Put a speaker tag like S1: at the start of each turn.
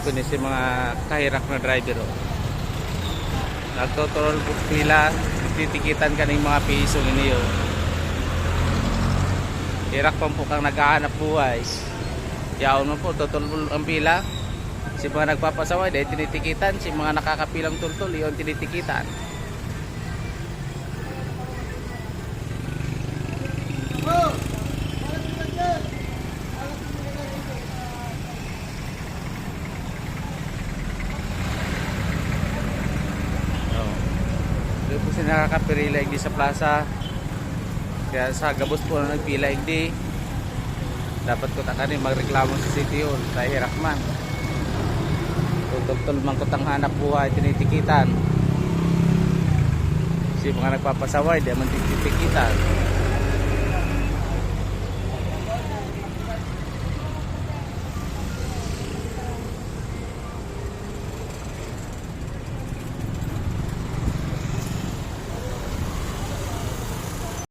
S1: ko ni si mga kahirak na driver. Oh. Nagtotol po pila, titikitan ka ng mga piso niyo. Hirak pa po kang naghahanap buhay. Yaon mo po, totol ang pila. Si mga nagpapasaway, dahil tinitikitan. Si mga nakakapilang tultol, yun tinitikitan. Doon po siya nakakapirila hindi sa plaza. Kaya sa gabos po na nagpila hindi. Dapat ko takanin magreklamo sa City Hall. Sa Hirakman. Tutol-tol man ko tang hanap buhay, tinitikitan. Si mga nagpapasaway, di man tinitikitan.